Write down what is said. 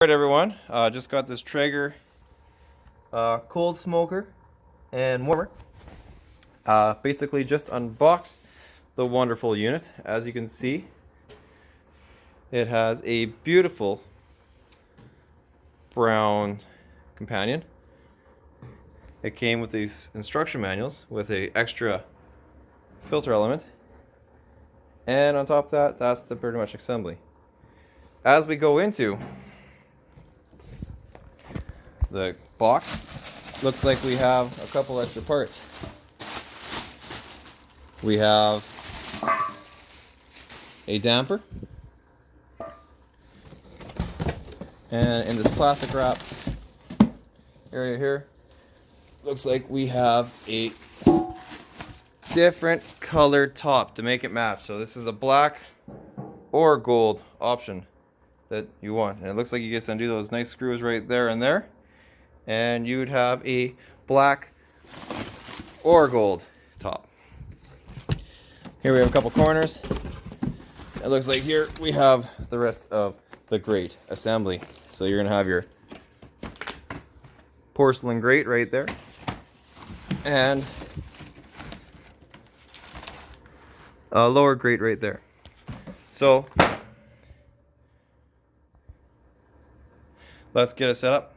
Alright everyone, just got this Traeger cold smoker and warmer. Basically just unboxed the wonderful unit. As you can see, it has a beautiful brown companion. It came with these instruction manuals with a extra filter element, and on top of that, that's the pretty much assembly. As we go into the box, looks like we have a couple extra parts. We have a damper, and in this plastic wrap area here, looks like we have a different colored top to make it match. So this is a black or gold option that you want, and it looks like you just undo those nice screws right there and there, and you would have a black or gold top. Here we have a couple corners. It looks like here we have the rest of the grate assembly. So you're gonna have your porcelain grate right there, and a lower grate right there. So let's get it set up.